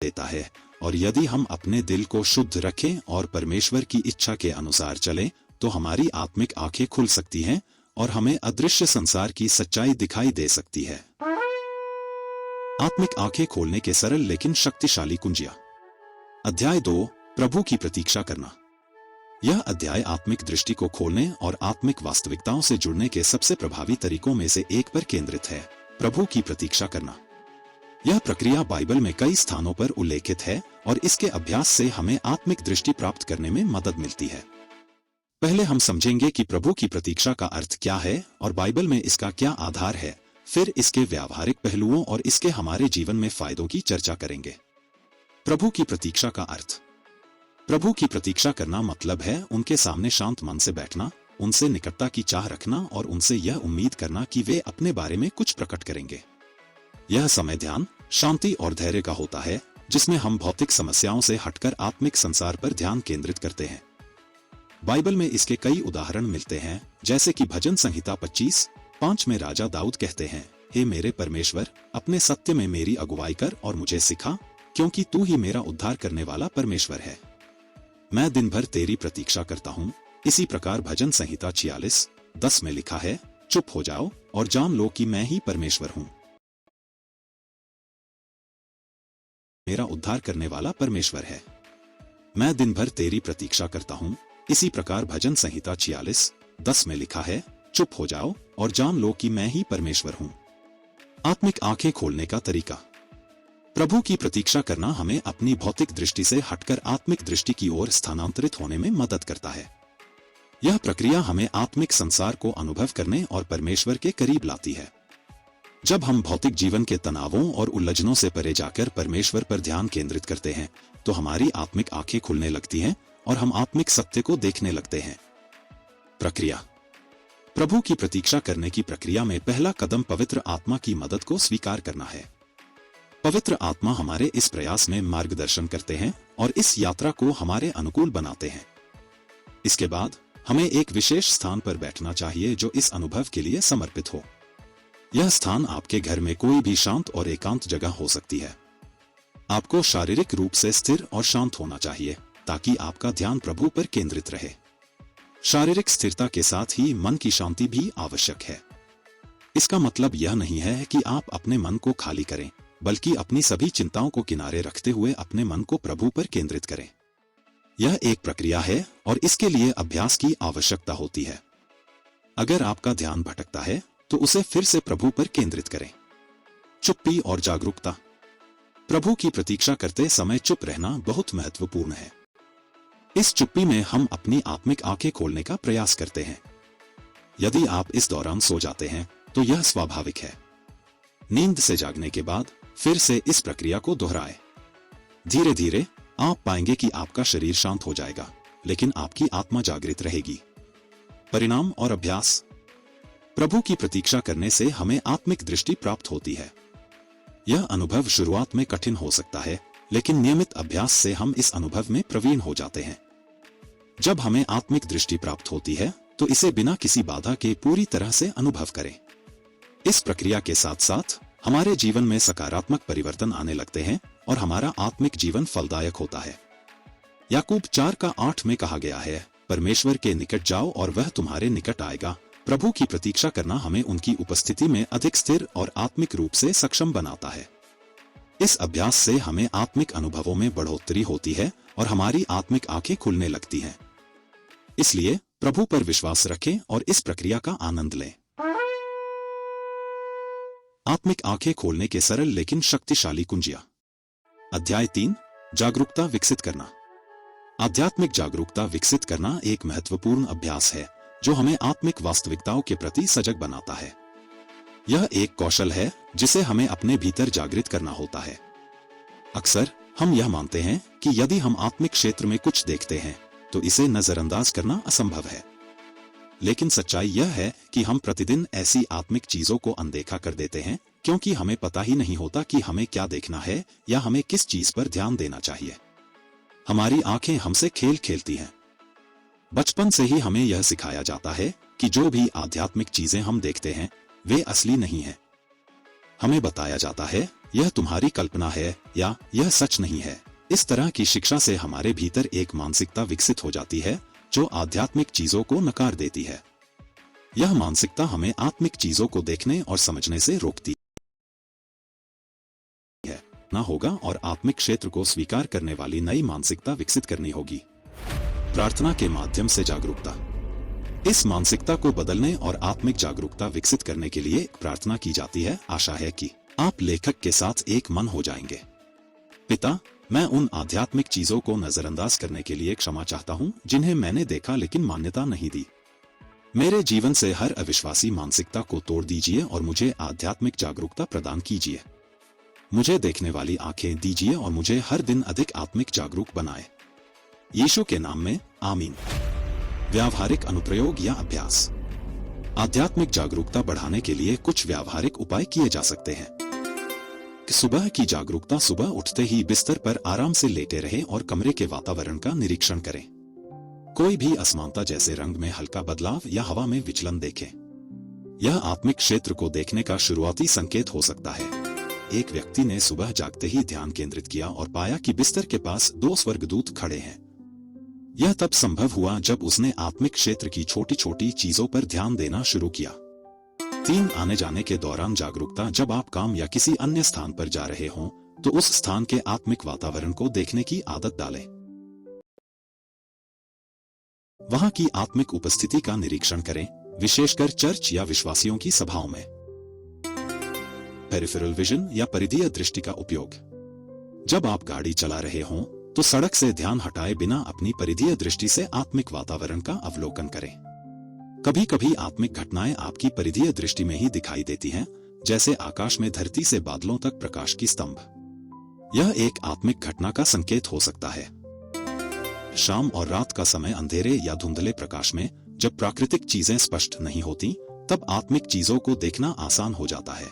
देता है, और यदि हम अपने दिल को शुद्ध रखें और परमेश्वर की इच्छा के अनुसार चलें, तो हमारी आत्मिक आंखें खुल सकती हैं और हमें अदृश्य संसार की सच्चाई दिखाई दे सकती है। आत्मिक आंखें खोलने के सरल लेकिन शक्तिशाली कुंजियां। अध्याय 2, प्रभु की प्रतीक्षा करना। यह अध्याय आत्मिक दृष्टि को खोलने और आत्मिक वास्तविकताओं से जुड़ने के सबसे प्रभावी तरीकों में से एक पर केंद्रित है, प्रभु की प्रतीक्षा करना। यह प्रक्रिया बाइबल में कई स्थानों पर उल्लेखित है और इसके अभ्यास से हमें आत्मिक दृष्टि प्राप्त करने में मदद मिलती है। पहले हम समझेंगे कि प्रभु की प्रतीक्षा का अर्थ क्या है और बाइबल में इसका क्या आधार है। फिर इसके व्यावहारिक पहलुओं और इसके हमारे जीवन में फायदों की चर्चा करेंगे। प्रभु की प्रतीक्षा का अर्थ। प्रभु की प्रतीक्षा करना मतलब है उनके सामने शांत मन से बैठना, उनसे निकटता की चाह रखना और उनसे यह उम्मीद करना कि वे अपने बारे में कुछ प्रकट करेंगे। यह समय ध्यान, शांति और धैर्य का होता है, जिसमें हम भौतिक समस्याओं से हटकर आत्मिक संसार पर ध्यान केंद्रित करते हैं। बाइबल में इसके कई उदाहरण मिलते हैं, जैसे कि भजन संहिता 25:5 में राजा दाऊद कहते हैं, हे मेरे परमेश्वर, अपने सत्य में मेरी अगुवाई कर और मुझे सिखा, क्योंकि तू ही मेरा उद्धार करने वाला परमेश्वर है। मैं दिन भर तेरी प्रतीक्षा करता हूँ। इसी प्रकार भजन संहिता 46:10 में लिखा है, चुप हो जाओ और जान लो कि मैं ही परमेश्वर हूँ। मेरा उद्धार करने वाला परमेश्वर है। मैं दिन भर तेरी प्रतीक्षा करता हूँ। इसी प्रकार भजन संहिता 46:10 में लिखा है, चुप हो जाओ और जान लो कि मैं ही परमेश्वर हूँ। आत्मिक आंखें खोलने का तरीका। प्रभु की प्रतीक्षा करना हमें अपनी भौतिक दृष्टि से हटकर आत्मिक दृष्टि की ओर स्थानांतरित होने में मदद करता है। यह प्रक्रिया हमें आत्मिक संसार को अनुभव करने और परमेश्वर के करीब लाती है। जब हम भौतिक जीवन के तनावों और उलझनों से परे जाकर परमेश्वर पर ध्यान केंद्रित करते हैं, तो हमारी आत्मिक आंखें खुलने लगती हैं और हम आत्मिक सत्य को देखने लगते हैं। प्रक्रिया। प्रभु की प्रतीक्षा करने की प्रक्रिया में पहला कदम पवित्र आत्मा की मदद को स्वीकार करना है। पवित्र आत्मा हमारे इस प्रयास में मार्गदर्शन करते हैं और इस यात्रा को हमारे अनुकूल बनाते हैं। इसके बाद हमें एक विशेष स्थान पर बैठना चाहिए जो इस अनुभव के लिए समर्पित हो। यह स्थान आपके घर में कोई भी शांत और एकांत जगह हो सकती है। आपको शारीरिक रूप से स्थिर और शांत होना चाहिए ताकि आपका ध्यान प्रभु पर केंद्रित रहे। शारीरिक स्थिरता के साथ ही मन की शांति भी आवश्यक है। इसका मतलब यह नहीं है कि आप अपने मन को खाली करें, बल्कि अपनी सभी चिंताओं को किनारे रखते हुए अपने मन को प्रभु पर केंद्रित करें। यह एक प्रक्रिया है और इसके लिए अभ्यास की आवश्यकता होती है। अगर आपका ध्यान भटकता है तो उसे फिर से प्रभु पर केंद्रित करें। चुप्पी और जागरूकता। प्रभु की प्रतीक्षा करते समय चुप रहना बहुत महत्वपूर्ण है। इस चुप्पी में हम अपनी आत्मिक आंखें खोलने का प्रयास करते हैं। यदि आप इस दौरान सो जाते हैं तो यह स्वाभाविक है। नींद से जागने के बाद फिर से इस प्रक्रिया को दोहराएं। धीरे धीरे आप पाएंगे कि आपका शरीर शांत हो जाएगा, लेकिन आपकी आत्मा जागृत रहेगी। परिणाम और अभ्यास। प्रभु की प्रतीक्षा करने से हमें आत्मिक दृष्टि प्राप्त होती है। यह अनुभव शुरुआत में कठिन हो सकता है, लेकिन नियमित अभ्यास से हम इस अनुभव में प्रवीण हो जाते हैं। जब हमें आत्मिक दृष्टि प्राप्त होती है तो इसे बिना किसी बाधा के पूरी तरह से अनुभव करें। इस प्रक्रिया के साथ साथ हमारे जीवन में सकारात्मक परिवर्तन आने लगते हैं और हमारा आत्मिक जीवन फलदायक होता है। याकूब 4:8 में कहा गया है, परमेश्वर के निकट जाओ और वह तुम्हारे निकट आएगा। प्रभु की प्रतीक्षा करना हमें उनकी उपस्थिति में अधिक स्थिर और आत्मिक रूप से सक्षम बनाता है। इस अभ्यास से हमें आत्मिक अनुभवों में बढ़ोतरी होती है और हमारी आत्मिक आंखें खुलने लगती हैं। इसलिए प्रभु पर विश्वास रखें और इस प्रक्रिया का आनंद लें। आत्मिक आंखें खोलने के सरल लेकिन शक्तिशाली कुंजियां। अध्याय 3, जागरूकता विकसित करना। आध्यात्मिक जागरूकता विकसित करना एक महत्वपूर्ण अभ्यास है जो हमें आत्मिक वास्तविकताओं के प्रति सजग बनाता है। यह एक कौशल है जिसे हमें अपने भीतर जागृत करना होता है। अक्सर हम यह मानते हैं कि यदि हम आत्मिक क्षेत्र में कुछ देखते हैं तो इसे नजरअंदाज करना असंभव है। लेकिन सच्चाई यह है कि हम प्रतिदिन ऐसी आत्मिक चीजों को अनदेखा कर देते हैं क्योंकि हमें पता ही नहीं होता कि हमें क्या देखना है या हमें किस चीज पर ध्यान देना चाहिए। हमारी आंखें हमसे खेल खेलती हैं। बचपन से ही हमें यह सिखाया जाता है कि जो भी आध्यात्मिक चीजें हम देखते हैं वे असली नहीं हैं। हमें बताया जाता है यह तुम्हारी कल्पना है या यह सच नहीं है। इस तरह की शिक्षा से हमारे भीतर एक मानसिकता विकसित हो जाती है जो आध्यात्मिक चीजों को नकार देती है। यह मानसिकता हमें आत्मिक चीजों को देखने और समझने से रोकती है ना होगा और आत्मिक क्षेत्र को स्वीकार करने वाली नई मानसिकता विकसित करनी होगी। प्रार्थना के माध्यम से जागरूकता। इस मानसिकता को बदलने और आत्मिक जागरूकता विकसित करने के लिए प्रार्थना की जाती है। आशा है कि आप लेखक के साथ एक मन हो जाएंगे। पिता, मैं उन आध्यात्मिक चीजों को नजरअंदाज करने के लिए क्षमा चाहता हूं जिन्हें मैंने देखा लेकिन मान्यता नहीं दी। मेरे जीवन से हर अविश्वासी मानसिकता को तोड़ दीजिए और मुझे आध्यात्मिक जागरूकता प्रदान कीजिए। मुझे देखने वाली आंखें दीजिए और मुझे हर दिन अधिक आत्मिक जागरूक बनाए। यीशु के नाम में, आमीन। व्यावहारिक अनुप्रयोग या अभ्यास। आध्यात्मिक जागरूकता बढ़ाने के लिए कुछ व्यावहारिक उपाय किए जा सकते हैं। सुबह की जागरूकता। सुबह उठते ही बिस्तर पर आराम से लेटे रहें और कमरे के वातावरण का निरीक्षण करें। कोई भी असमानता जैसे रंग में हल्का बदलाव या हवा में विचलन देखें। यह आत्मिक क्षेत्र को देखने का शुरुआती संकेत हो सकता है। एक व्यक्ति ने सुबह जागते ही ध्यान केंद्रित किया और पाया कि बिस्तर के पास 2 स्वर्गदूत खड़े हैं। यह तब संभव हुआ जब उसने आत्मिक क्षेत्र की छोटी छोटी चीजों पर ध्यान देना शुरू किया। 3 आने जाने के दौरान जागरूकता। जब आप काम या किसी अन्य स्थान पर जा रहे हों तो उस स्थान के आत्मिक वातावरण को देखने की आदत डालें। वहां की आत्मिक उपस्थिति का निरीक्षण करें, विशेषकर चर्च या विश्वासियों की सभाओं में। पेरिफेरल विजन या परिधीय दृष्टि का उपयोग। जब आप गाड़ी चला रहे हों तो सड़क से ध्यान हटाए बिना अपनी परिधीय दृष्टि से आत्मिक वातावरण का अवलोकन करें। कभी कभी आत्मिक घटनाएं आपकी परिधीय दृष्टि में ही दिखाई देती हैं, जैसे आकाश में धरती से बादलों तक प्रकाश की स्तंभ। यह एक आत्मिक घटना का संकेत हो सकता है। शाम और रात का समय अंधेरे या धुंधले प्रकाश में, जब प्राकृतिक चीजें स्पष्ट नहीं होती, तब आत्मिक चीजों को देखना आसान हो जाता है।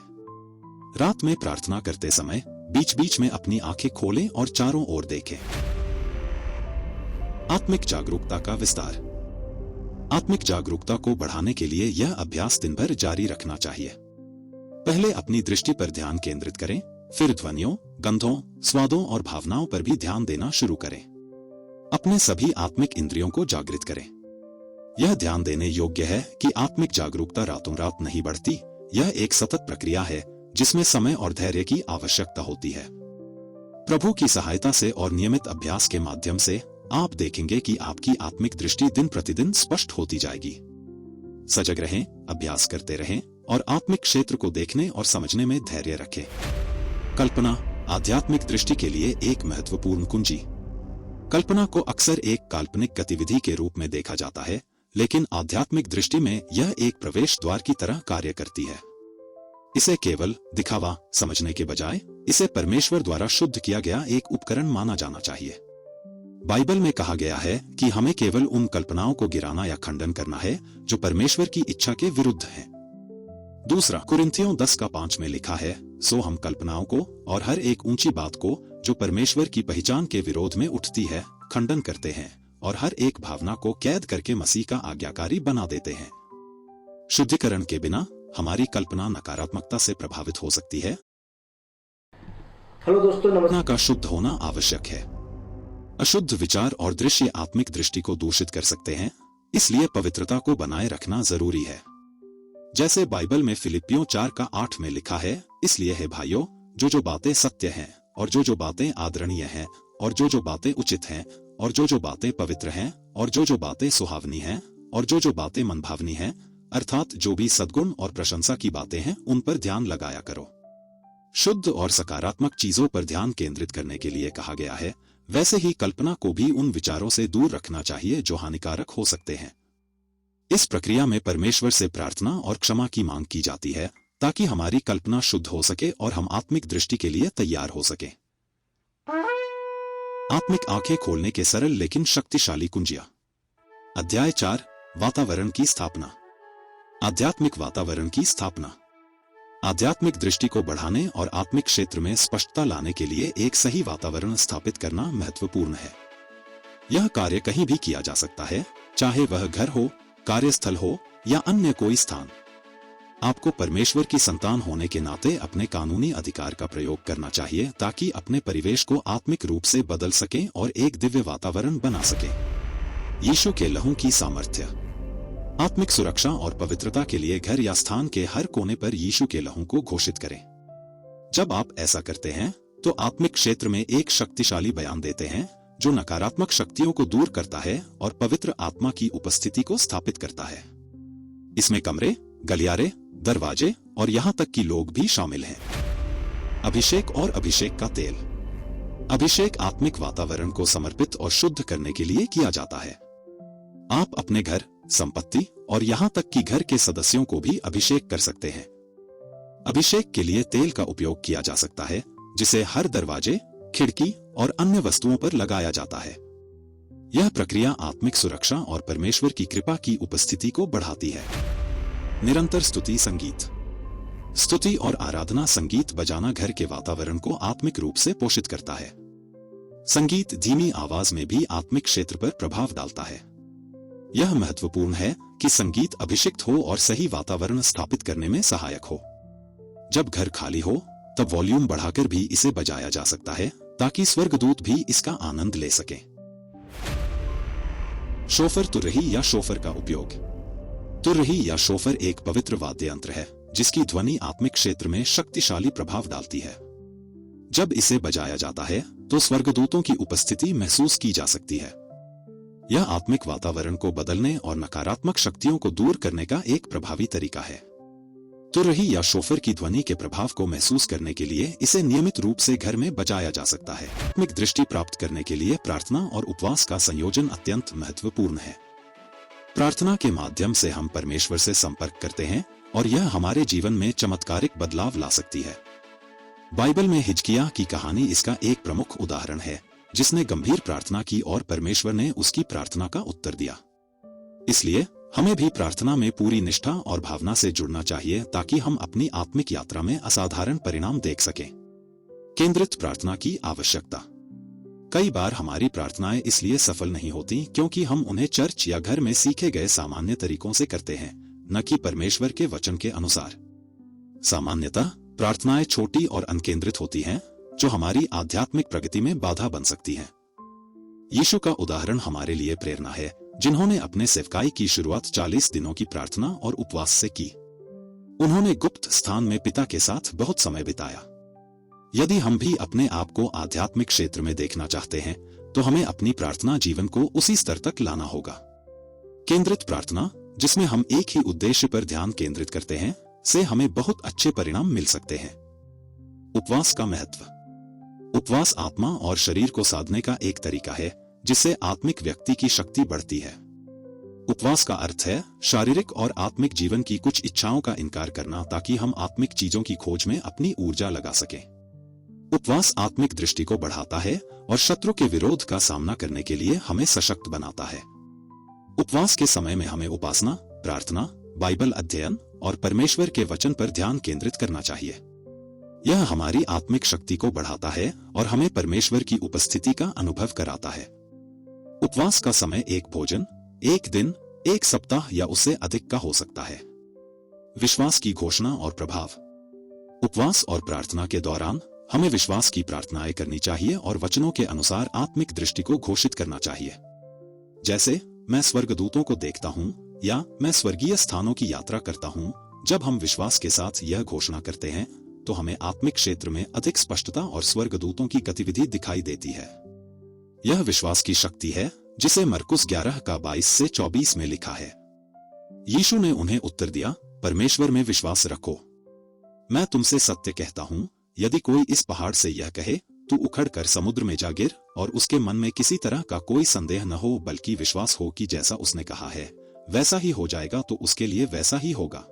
रात में प्रार्थना करते समय बीच बीच में अपनी आंखें खोलें और चारों ओर देखें। आत्मिक जागरूकता का विस्तार। आत्मिक जागरूकता को बढ़ाने के लिए यह अभ्यास दिन भर जारी रखना चाहिए। पहले अपनी दृष्टि पर ध्यान केंद्रित करें, फिर ध्वनियों, गंधों, स्वादों और भावनाओं पर भी ध्यान देना शुरू करें। अपने सभी आत्मिक इंद्रियों को जागृत करें। यह ध्यान देने योग्य है कि आत्मिक जागरूकता रातों रात नहीं बढ़ती। यह एक सतत प्रक्रिया है जिसमें समय और धैर्य की आवश्यकता होती है। प्रभु की सहायता से और नियमित अभ्यास के माध्यम से आप देखेंगे कि आपकी आत्मिक दृष्टि दिन प्रतिदिन स्पष्ट होती जाएगी। सजग रहें, अभ्यास करते रहें और आत्मिक क्षेत्र को देखने और समझने में धैर्य रखें। कल्पना। आध्यात्मिक दृष्टि के लिए एक महत्वपूर्ण कुंजी। कल्पना को अक्सर एक काल्पनिक गतिविधि के रूप में देखा जाता है, लेकिन आध्यात्मिक दृष्टि में यह एक प्रवेश द्वार की तरह कार्य करती है। इसे केवल दिखावा समझने के बजाय इसे परमेश्वर द्वारा शुद्ध किया गया एक उपकरण माना जाना चाहिए। बाइबल में कहा गया है कि हमें केवल उन कल्पनाओं को गिराना या खंडन करना है जो परमेश्वर की इच्छा के विरुद्ध हैं। दूसरा कुरिन्थियों 10:5 में लिखा है, सो हम कल्पनाओं को और हर एक ऊंची बात को जो परमेश्वर की पहचान के विरोध में उठती है खंडन करते हैं और हर एक भावना को कैद करके मसीह का आज्ञाकारी बना देते हैं। शुद्धिकरण के बिना हमारी कल्पना नकारात्मकता से प्रभावित हो सकती है। हेलो दोस्तों, कल्पना का शुद्ध होना आवश्यक है। अशुद्ध विचार और दृश्य आत्मिक दृष्टि को दूषित कर सकते हैं, इसलिए पवित्रता को बनाए रखना जरूरी है। जैसे बाइबल में फिलिपियों 4:8 में लिखा है, इसलिए है भाइयों, जो बातें सत्य हैं और जो बातें आदरणीय हैं और जो बातें उचित हैं और जो बातें पवित्र हैं और जो बातें सुहावनी हैं और जो बातें मनभावनी हैं, अर्थात जो भी सद्गुण और प्रशंसा की बातें हैं, उन पर ध्यान लगाया करो। शुद्ध और सकारात्मक चीजों पर ध्यान केंद्रित करने के लिए कहा गया है, वैसे ही कल्पना को भी उन विचारों से दूर रखना चाहिए जो हानिकारक हो सकते हैं। इस प्रक्रिया में परमेश्वर से प्रार्थना और क्षमा की मांग की जाती है ताकि हमारी कल्पना शुद्ध हो सके और हम आत्मिक दृष्टि के लिए तैयार हो सके। आत्मिक आंखें खोलने के सरल लेकिन शक्तिशाली कुंजियां। अध्याय 4, वातावरण की स्थापना। आध्यात्मिक वातावरण की स्थापना। आध्यात्मिक दृष्टि को बढ़ाने और आत्मिक क्षेत्र में स्पष्टता लाने के लिए एक सही वातावरण स्थापित करना महत्वपूर्ण है। यह कार्य कहीं भी किया जा सकता है, चाहे वह घर हो, कार्यस्थल हो या अन्य कोई स्थान। आपको परमेश्वर की संतान होने के नाते अपने कानूनी अधिकार का प्रयोग करना चाहिए ताकि अपने परिवेश को आत्मिक रूप से बदल सकें और एक दिव्य वातावरण बना सकें। यीशु के लहू की सामर्थ्य। आत्मिक सुरक्षा और पवित्रता के लिए घर या स्थान के हर कोने पर यीशु के लहू को घोषित करें। जब आप ऐसा करते हैं तो आत्मिक क्षेत्र में एक शक्तिशाली बयान देते हैं जो नकारात्मक शक्तियों को दूर करता है और पवित्र आत्मा की उपस्थिति को स्थापित करता है। इसमें कमरे, गलियारे, दरवाजे और यहां तक कि लोग भी शामिल हैं। अभिषेक और अभिषेक का तेल। अभिषेक आत्मिक वातावरण को समर्पित और शुद्ध करने के लिए किया जाता है। आप अपने घर, संपत्ति और यहां तक कि घर के सदस्यों को भी अभिषेक कर सकते हैं। अभिषेक के लिए तेल का उपयोग किया जा सकता है जिसे हर दरवाजे, खिड़की और अन्य वस्तुओं पर लगाया जाता है। यह प्रक्रिया आत्मिक सुरक्षा और परमेश्वर की कृपा की उपस्थिति को बढ़ाती है। निरंतर स्तुति संगीत। स्तुति और आराधना संगीत बजाना घर के वातावरण को आत्मिक रूप से पोषित करता है। संगीत धीमी आवाज में भी आत्मिक क्षेत्र पर प्रभाव डालता है। यह महत्वपूर्ण है कि संगीत अभिषिक्त हो और सही वातावरण स्थापित करने में सहायक हो। जब घर खाली हो तब वॉल्यूम बढ़ाकर भी इसे बजाया जा सकता है ताकि स्वर्गदूत भी इसका आनंद ले सकें। शोफर तुरही या शोफर का उपयोग। तुरही या शोफर एक पवित्र वाद्य यंत्र है जिसकी ध्वनि आत्मिक क्षेत्र में शक्तिशाली प्रभाव डालती है। जब इसे बजाया जाता है तो स्वर्गदूतों की उपस्थिति महसूस की जा सकती है। यह आत्मिक वातावरण को बदलने और नकारात्मक शक्तियों को दूर करने का एक प्रभावी तरीका है। तुरही या शोफर की ध्वनि के प्रभाव को महसूस करने के लिए इसे नियमित रूप से घर में बजाया जा सकता है। आत्मिक दृष्टि प्राप्त करने के लिए प्रार्थना और उपवास का संयोजन अत्यंत महत्वपूर्ण है। प्रार्थना के माध्यम से हम परमेश्वर से संपर्क करते हैं और यह हमारे जीवन में चमत्कारिक बदलाव ला सकती है। बाइबल में हिजकिय्याह की कहानी इसका एक प्रमुख उदाहरण है, जिसने गंभीर प्रार्थना की और परमेश्वर ने उसकी प्रार्थना का उत्तर दिया। इसलिए हमें भी प्रार्थना में पूरी निष्ठा और भावना से जुड़ना चाहिए ताकि हम अपनी आत्मिक यात्रा में असाधारण परिणाम देख सकें। केंद्रित प्रार्थना की आवश्यकता। कई बार हमारी प्रार्थनाएं इसलिए सफल नहीं होती क्योंकि हम उन्हें चर्च या घर में सीखे गए सामान्य तरीकों से करते हैं, न कि परमेश्वर के वचन के अनुसार। सामान्यतः प्रार्थनाएं छोटी और अनकेंद्रित होती हैं, जो हमारी आध्यात्मिक प्रगति में बाधा बन सकती हैं। यीशु का उदाहरण हमारे लिए प्रेरणा है, जिन्होंने अपने सेवकाई की शुरुआत 40 दिनों की प्रार्थना और उपवास से की। उन्होंने गुप्त स्थान में पिता के साथ बहुत समय बिताया। यदि हम भी अपने आप को आध्यात्मिक क्षेत्र में देखना चाहते हैं, तो हमें अपनी प्रार्थना जीवन को उसी स्तर तक लाना होगा। केंद्रित प्रार्थना, जिसमें हम एक ही उद्देश्य पर ध्यान केंद्रित करते हैं, से हमें बहुत अच्छे परिणाम मिल सकते हैं। उपवास का महत्व। उपवास आत्मा और शरीर को साधने का एक तरीका है जिससे आत्मिक व्यक्ति की शक्ति बढ़ती है। उपवास का अर्थ है शारीरिक और आत्मिक जीवन की कुछ इच्छाओं का इनकार करना ताकि हम आत्मिक चीजों की खोज में अपनी ऊर्जा लगा सकें। उपवास आत्मिक दृष्टि को बढ़ाता है और शत्रु के विरोध का सामना करने के लिए हमें सशक्त बनाता है। उपवास के समय में हमें उपासना, प्रार्थना, बाइबल अध्ययन और परमेश्वर के वचन पर ध्यान केंद्रित करना चाहिए। यह हमारी आत्मिक शक्ति को बढ़ाता है और हमें परमेश्वर की उपस्थिति का अनुभव कराता है। उपवास का समय एक भोजन, एक दिन, एक सप्ताह या उससे अधिक का हो सकता है। विश्वास की घोषणा और प्रभाव। उपवास और प्रार्थना के दौरान हमें विश्वास की प्रार्थनाएं करनी चाहिए और वचनों के अनुसार आत्मिक दृष्टि को घोषित करना चाहिए। जैसे, मैं स्वर्गदूतों को देखता हूं या मैं स्वर्गीय स्थानों की यात्रा करता हूं। जब हम विश्वास के साथ यह घोषणा करते हैं तो हमें आत्मिक क्षेत्र में अधिक स्पष्टता और स्वर्गदूतों की गतिविधि दिखाई देती है। यह विश्वास की शक्ति है जिसे मरकुस 11 का 22 से 24 में लिखा है। यीशु ने उन्हें उत्तर दिया, परमेश्वर में विश्वास रखो। मैं तुमसे सत्य कहता हूं, यदि कोई इस पहाड़ से यह कहे, तू उखड़कर समुद्र में जा गिर, और उसके मन में किसी तरह का कोई संदेह न हो बल्कि विश्वास हो कि जैसा उसने कहा है वैसा ही हो जाएगा, तो उसके लिए वैसा ही होगा।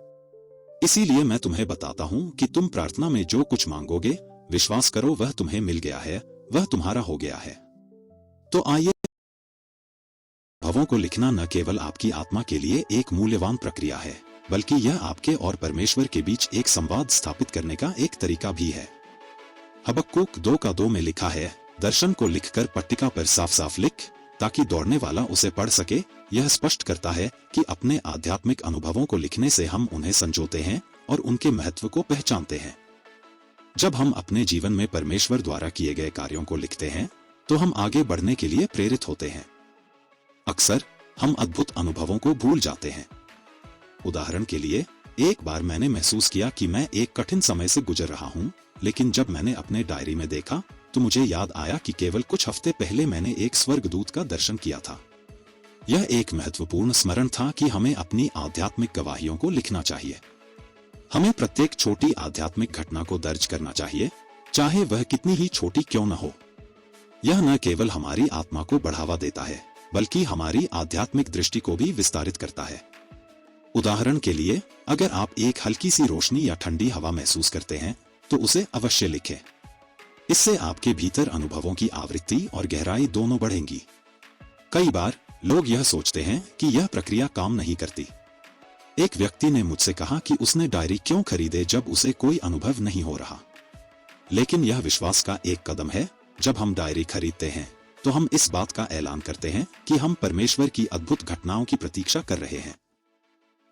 इसीलिए मैं तुम्हें बताता हूं कि तुम प्रार्थना में जो कुछ मांगोगे, विश्वास करो वह तुम्हें मिल गया है, वह तुम्हारा हो गया है। तो आइए, भावों को लिखना न केवल आपकी आत्मा के लिए एक मूल्यवान प्रक्रिया है, बल्कि यह आपके और परमेश्वर के बीच एक संवाद स्थापित करने का एक तरीका भी है। हबक्कुक 2:2 में लिखा है, दर्शन को लिखकर पट्टिका पर साफ साफ लिख, ताकि दौड़ने वाला उसे पढ़ सके। यह स्पष्ट करता है कि अपने आध्यात्मिक अनुभवों को लिखने से हम उन्हें संजोते हैं और उनके महत्व को पहचानते हैं। जब हम अपने जीवन में परमेश्वर द्वारा किए गए कार्यों को लिखते हैं तो हम आगे बढ़ने के लिए प्रेरित होते हैं। अक्सर हम अद्भुत अनुभवों को भूल जाते हैं। उदाहरण के लिए, एक बार मैंने महसूस किया कि मैं एक कठिन समय से गुजर रहा हूं, लेकिन जब मैंने अपने डायरी में देखा तो मुझे याद आया कि केवल कुछ हफ्ते पहले मैंने एक स्वर्गदूत का दर्शन किया था। यह एक महत्वपूर्ण स्मरण था कि हमें अपनी आध्यात्मिक गवाहियों को लिखना चाहिए। हमें प्रत्येक छोटी आध्यात्मिक घटना को दर्ज करना चाहिए, चाहे वह कितनी ही छोटी क्यों न हो। यह न केवल हमारी आत्मा को बढ़ावा देता है, बल्कि हमारी आध्यात्मिक दृष्टि को भी विस्तारित करता है। उदाहरण के लिए, अगर आप एक हल्की सी रोशनी या ठंडी हवा महसूस करते हैं तो उसे अवश्य लिखें। इससे आपके भीतर अनुभवों की आवृत्ति और गहराई दोनों बढ़ेंगी। कई बार लोग यह सोचते हैं कि यह प्रक्रिया काम नहीं करती। एक व्यक्ति ने मुझसे कहा कि उसने डायरी क्यों खरीदे जब उसे कोई अनुभव नहीं हो रहा। लेकिन यह विश्वास का एक कदम है। जब हम डायरी खरीदते हैं तो हम इस बात का ऐलान करते हैं कि हम परमेश्वर की अद्भुत घटनाओं की प्रतीक्षा कर रहे हैं।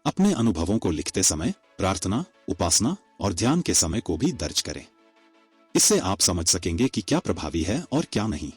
अपने अनुभवों को लिखते समय प्रार्थना, उपासना और ध्यान के समय को भी दर्ज करें। इससे आप समझ सकेंगे कि क्या प्रभावी है और क्या नहीं।